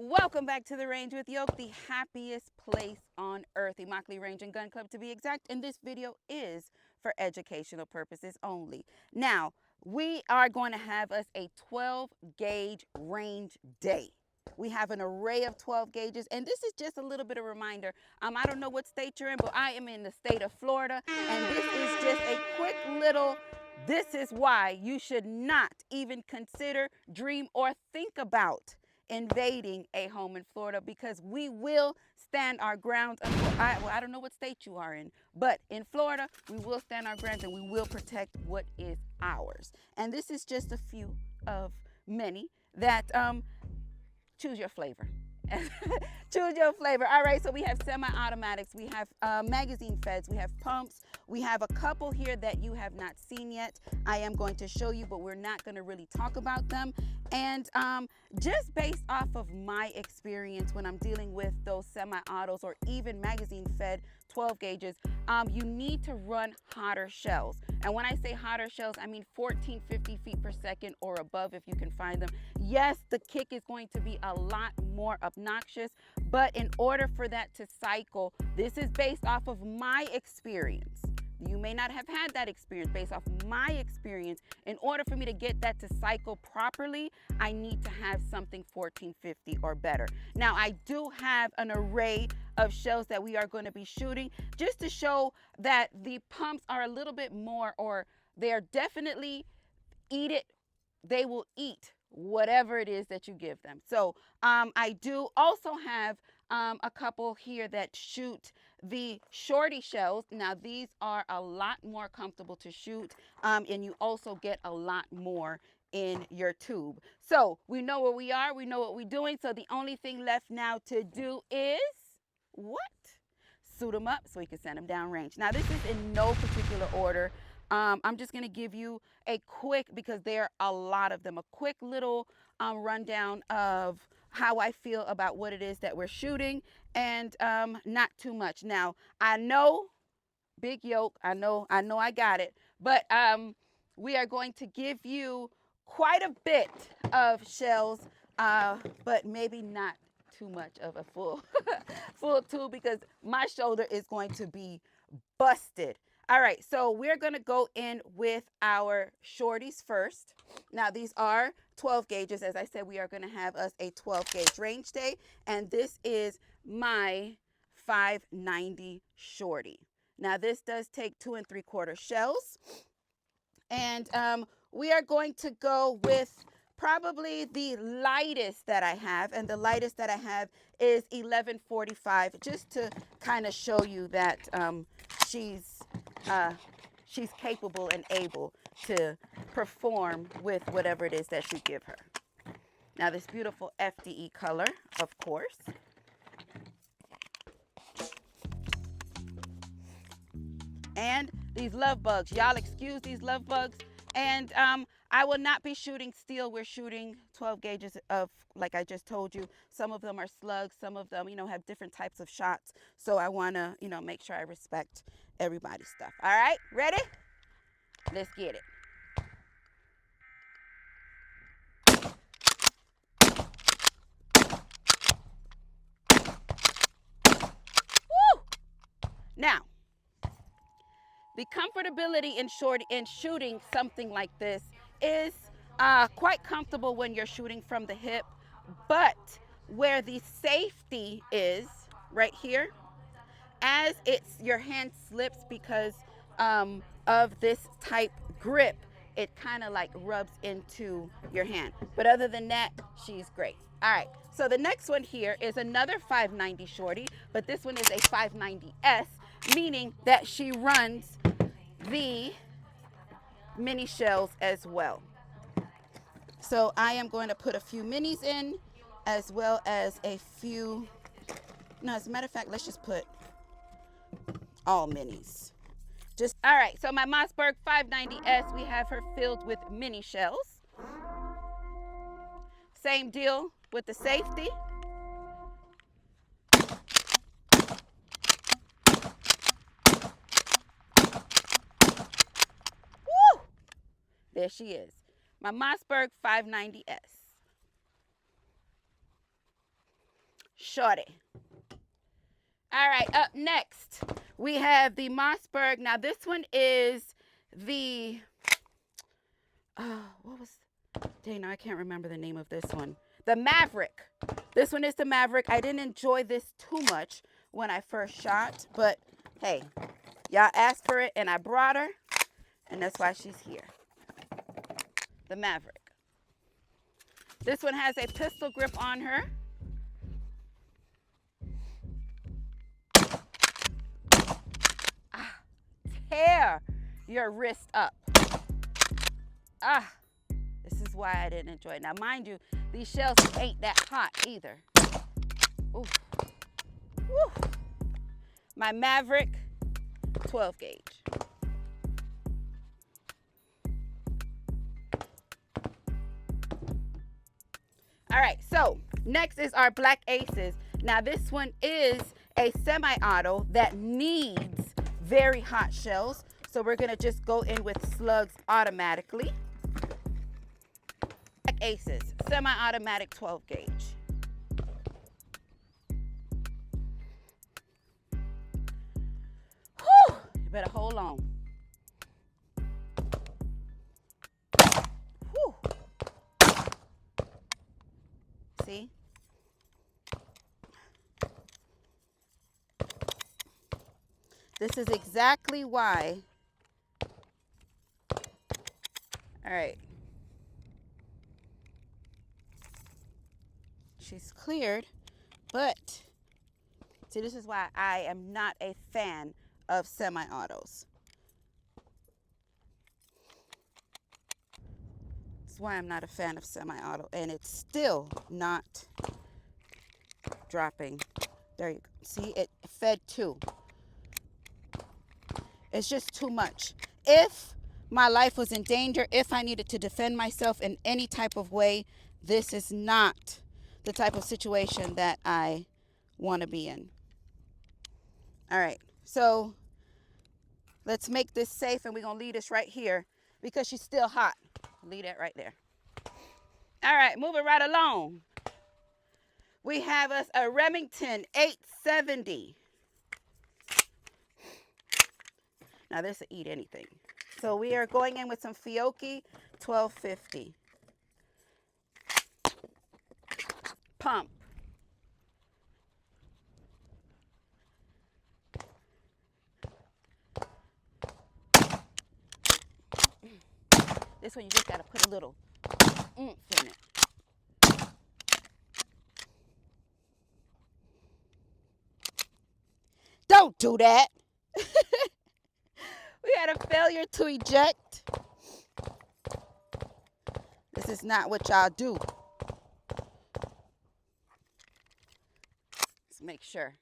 Welcome back to the range with Yoke, the happiest place on earth, the Immokalee Range and Gun Club to be exact. And this video is for educational purposes only. Now, we are going to have us a 12 gauge range day. We have an array of 12 gauges, and this is just a little bit of a reminder. I don't know what state you're in, but I am in the state of Florida, and this is just a quick little, this is why you should not even consider, dream, or think about invading a home in Florida, because we will stand our grounds. I don't know what state you are in, but in Florida, we will stand our grounds and we will protect what is ours. And this is just a few of many that choose your flavor. Choose your flavor. All right, so we have semi-automatics, we have magazine feds, we have pumps, we have a couple here that you have not seen yet. I am going to show you, but we're not going to really talk about them. And just based off of my experience when I'm dealing with those semi-autos or even magazine fed 12 gauges, you need to run hotter shells. And when I say hotter shells, I mean 1450 feet per second or above if you can find them. Yes, the kick is going to be a lot more obnoxious, but in order for that to cycle, this is based off of my experience. You may not have had that experience. Based off my experience, in order for me to get that to cycle properly, I need to have something 1450 or better. Now, I do have an array of shells that we are going to be shooting just to show that the pumps are a little bit more, or they're definitely they will eat whatever it is that you give them. So I do also have a couple here that shoot the shorty shells. Now these are a lot more comfortable to shoot, and you also get a lot more in your tube. So we know where we are, we know what we're doing. So the only thing left now to do is what? Suit them up so we can send them downrange. Now this is in no particular order. I'm just going to give you a quick, because there are a lot of them, a quick little rundown of how I feel about what it is that we're shooting, and not too much. Now, I know, Big Yoke, I know I got it, but we are going to give you quite a bit of shells, but maybe not too much of a full full tube, because my shoulder is going to be busted. All right, so we're going to go in with our shorties first. Now, these are 12 gauges. As I said, we are going to have us a 12 gauge range day, and this is my 590 shorty. Now, this does take 2 3/4 shells, and we are going to go with probably the lightest that I have, and the lightest that I have is 1145, just to kind of show you that she's capable and able to perform with whatever it is that you give her. Now this beautiful FDE color, of course. And these love bugs. Y'all excuse these love bugs. And I will not be shooting steel. We're shooting 12 gauges of, like I just told you. Some of them are slugs. Some of them, have different types of shots. So I want to, make sure I respect everybody's stuff. All right, ready? Let's get it. Woo! Now, the comfortability in shooting something like this is quite comfortable when you're shooting from the hip, but where the safety is right here, as your hand slips because of this type grip, it kind of like rubs into your hand. But other than that, she's great. All right, so the next one here is another 590 shorty, but this one is a 590S, meaning that she runs the mini shells as well. So I am going to put a few minis in, as well as a few, no, as a matter of fact, let's just put all minis. All right, so my Mossberg 590S, we have her filled with mini shells. Same deal with the safety. Woo! There she is, my Mossberg 590S. shorty. All right, up next, we have the Mossberg. Now, this one is the, what was, dang, I can't remember the name of this one. The Maverick. This one is the Maverick. I didn't enjoy this too much when I first shot, but hey, y'all asked for it and I brought her, and that's why she's here. The Maverick. This one has a pistol grip on her. Tear your wrist up. This is why I didn't enjoy it. Now, mind you, these shells ain't that hot either. Ooh. Woo. My Maverick 12 gauge. All right, so next is our Black Aces. Now, this one is a semi-auto that needs very hot shells. So we're gonna just go in with slugs automatically. Black Aces, semi-automatic 12 gauge. Whew, you better hold on. Whew. See? This is exactly why. All right. She's cleared, but see, this is why I am not a fan of semi-autos. That's why I'm not a fan of semi-auto, and it's still not dropping. There you go. See, it fed 2. It's just too much. If my life was in danger, if I needed to defend myself in any type of way, this is not the type of situation that I want to be in. All right, so let's make this safe, and we're going to leave this right here because she's still hot. Leave that right there. All right, moving right along. We have us a Remington 870. Now, this will eat anything. So we are going in with some Yoki 1250. Pump. This one you just got to put a little oomph in it. Don't do that. We had a failure to eject. This is not what y'all do. Let's make sure.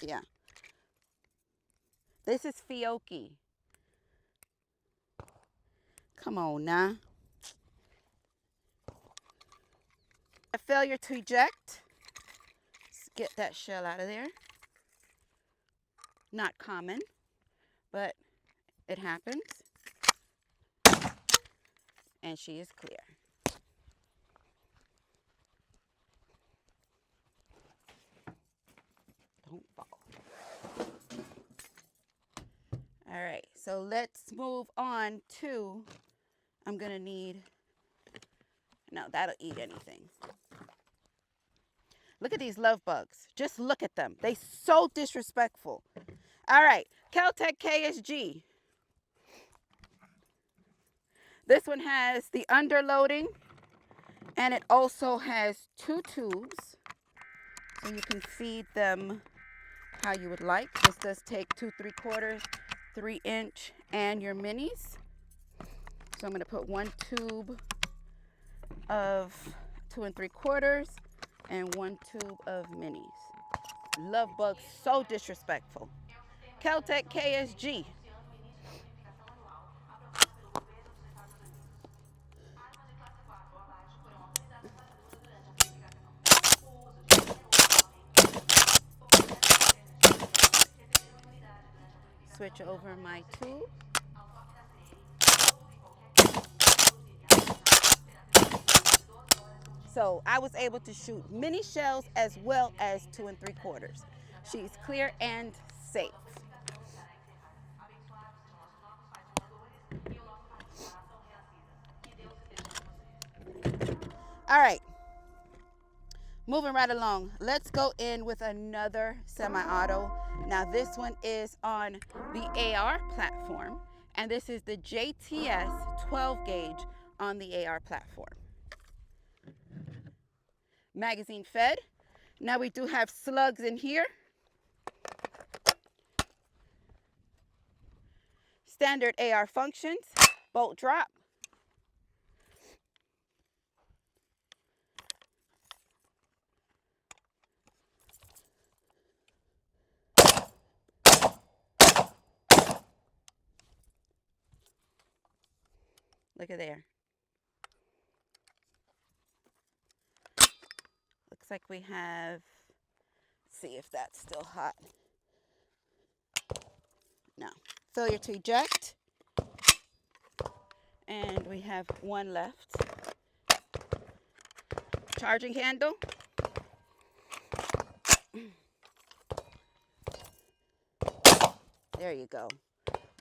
Yeah. This is Yoki. Come on now. A failure to eject. Let's get that shell out of there. Not common, but it happens. And she is clear. Don't fall. All right, so let's move on to, I'm gonna need, no, that'll eat anything. Look at these love bugs. Just look at them. They so disrespectful. All right, Kel-Tec KSG. This one has the underloading, and it also has 2 tubes, so you can feed them how you would like. This does take 2 3/4, 3-inch, and your minis. So I'm going to put 1 tube of 2 3/4 and 1 tube of minis. Love bugs, so disrespectful. Kel-Tec KSG. Switch over my tube. So I was able to shoot mini shells as well as 2 3/4. She's clear and safe. All right, moving right along. Let's go in with another semi-auto. Now this one is on the AR platform, and this is the JTS 12 gauge on the AR platform. Magazine fed. Now we do have slugs in here. Standard AR functions, bolt drop. Look at there. Looks like we have, let's see if that's still hot. No. Failure to eject. And we have one left. Charging handle. There you go.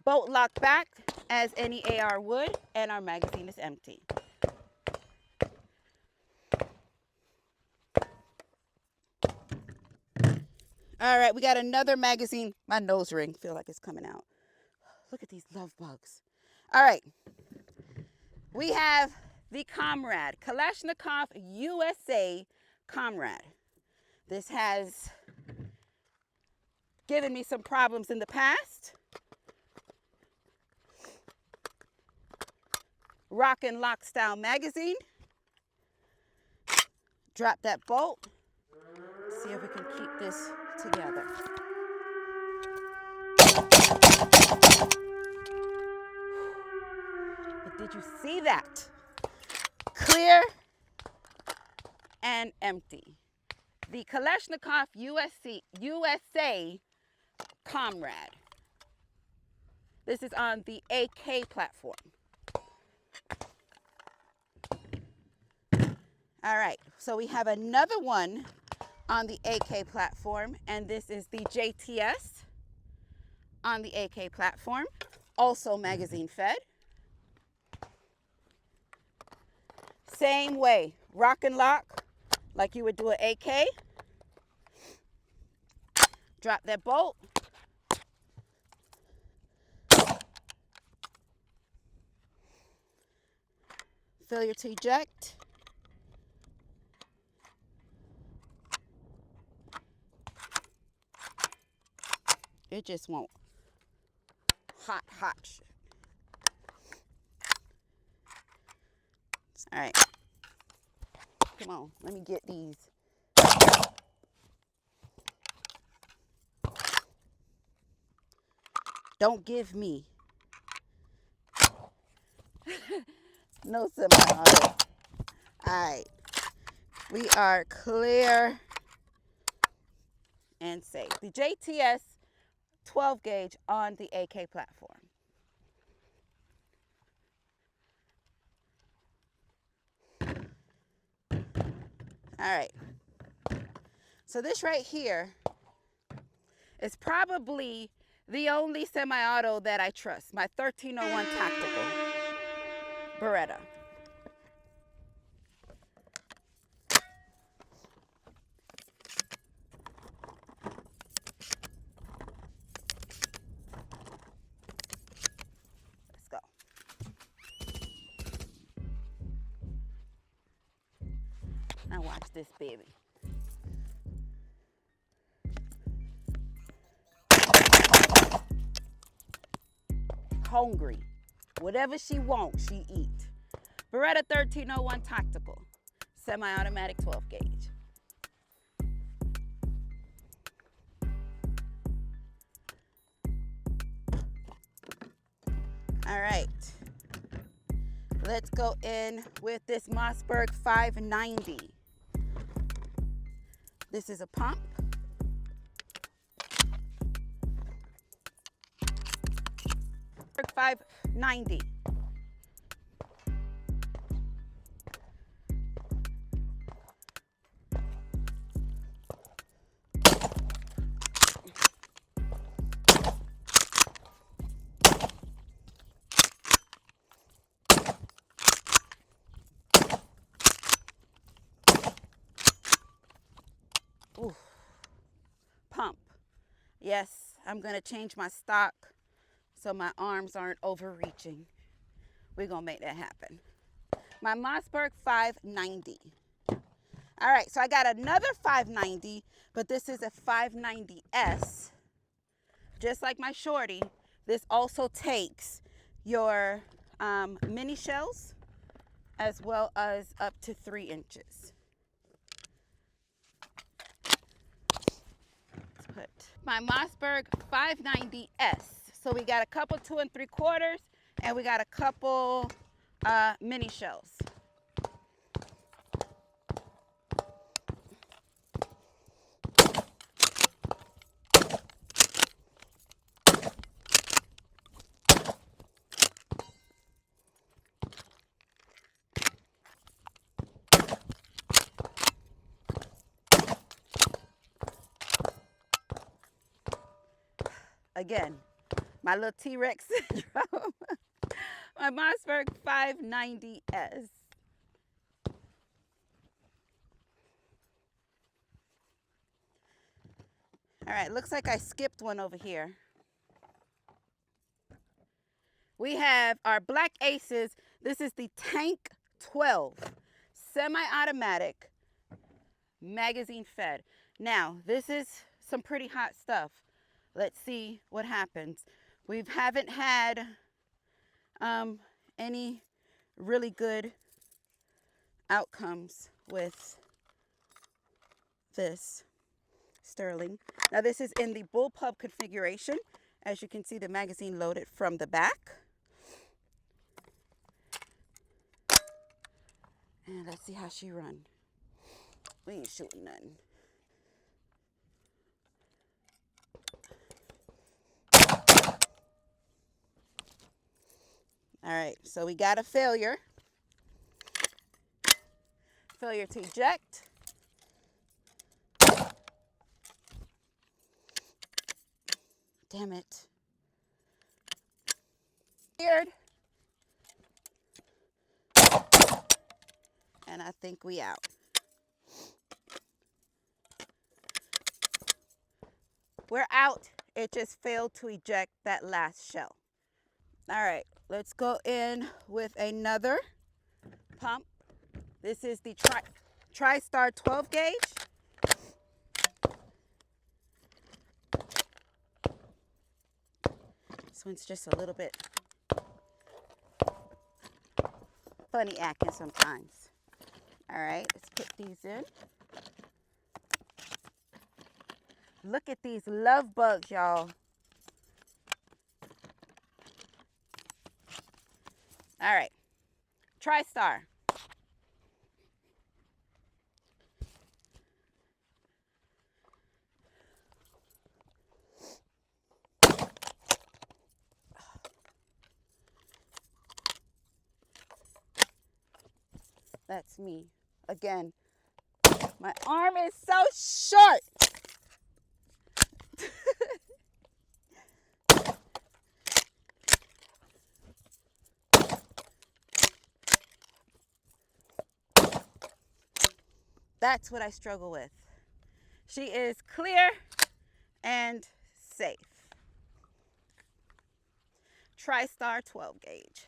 Bolt lock back as any AR would, and our magazine is empty. All right, we got another magazine. My nose ring, feel like it's coming out. Look at these love bugs. All right, we have the Comrade, Kalashnikov USA Comrade. This has given me some problems in the past. Rock and lock style magazine. Drop that bolt. See if we can keep this together. But did you see that? Clear and empty. The Kalashnikov USA Comrade. This is on the AK platform. All right, so we have another one on the AK platform, and this is the JTS on the AK platform, also magazine fed. Same way, rock and lock like you would do an AK. Drop that bolt. Failure to eject. It just won't. Hot shit. All right. Come on, let me get these. Don't give me. No semi-auto. All right. We are clear and safe. The JTS 12 gauge on the AK platform. All right. So this right here is probably the only semi-auto that I trust. My 1301 Tactical Beretta. Now watch this baby. Hungry. Whatever she wants, she eat. Beretta 1301 Tactical. Semi-automatic 12 gauge. All right. Let's go in with this Mossberg 590. This is a pump. Mossberg 590. Ooh. Pump. Yes, I'm going to change my stock so my arms aren't overreaching. We're going to make that happen. My Mossberg 590. All right, so I got another 590, but this is a 590S. Just like my shorty, this also takes your mini shells as well as up to 3 inches. Let's put my Mossberg 590S. So we got a couple 2 3/4 and we got a couple mini shells. Again, my little T-Rex syndrome. My Mossberg 590S. All right, looks like I skipped one over here. We have our black Aces. This is the Tank 12, semi-automatic, magazine fed. Now, this is some pretty hot stuff. Let's see what happens. We haven't had any really good outcomes with this Sterling. Now this is in the Bullpup configuration. As you can see, the magazine loaded from the back. And let's see how she run. We ain't shooting nothing. All right, so we got a failure. Failure to eject. Damn it. Weird. And I think we out. We're out. It just failed to eject that last shell. All right, let's go in with another pump. This is the TriStar 12 gauge. This one's just a little bit funny acting sometimes. All right, let's put these in. Look at these love bugs, y'all. All right, TriStar. That's me. Again, my arm is so short. That's what I struggle with. She is clear and safe. TriStar 12 gauge.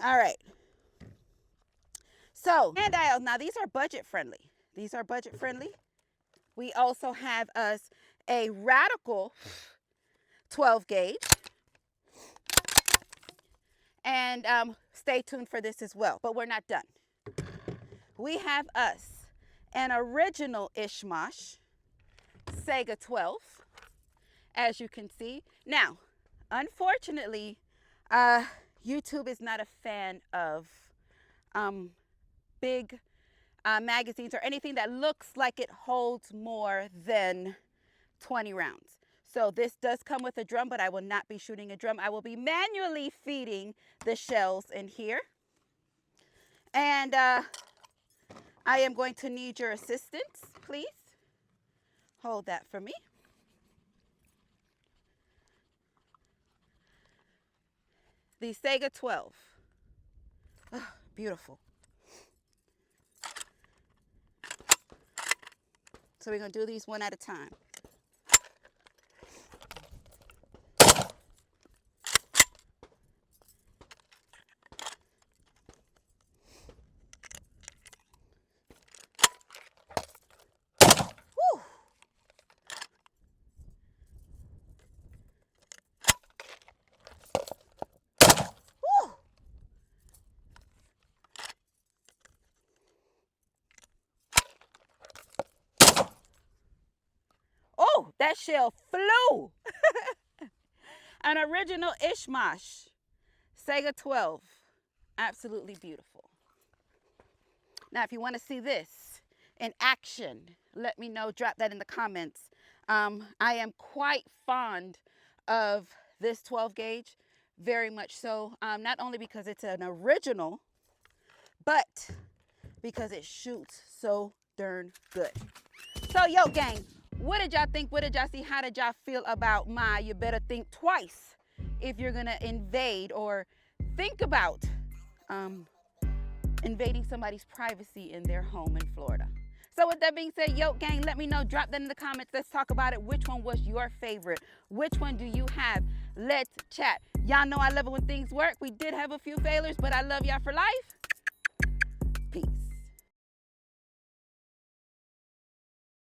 All right. So, hand dials. Now, these are budget friendly. These are budget friendly. We also have us a Radical 12 gauge. And stay tuned for this as well. But we're not done. We have us an original Ishmash Saiga 12, as you can see. Now, unfortunately, YouTube is not a fan of big magazines or anything that looks like it holds more than 20 rounds. So this does come with a drum, but I will not be shooting a drum. I will be manually feeding the shells in here. And I am going to need your assistance, please. Hold that for me. The Saiga 12. Oh, beautiful. So we're gonna do these one at a time. Whew. Whew. Oh, that shell flew. An original Ishmash, Saiga 12. Absolutely beautiful. Now, if you want to see this in action, let me know. Drop that in the comments. I am quite fond of this 12 gauge, very much so. Not only because it's an original, but because it shoots so darn good. So, yo, gang, what did y'all think? What did y'all see? How did y'all feel about my You Better Think Twice if you're gonna invade or think about invading somebody's privacy in their home in Florida? So with that being said, yo, gang, let me know. Drop that in the comments. Let's talk about it. Which one was your favorite? Which one do you have? Let's chat. Y'all know I love it when things work. We did have a few failures, but I love y'all for life.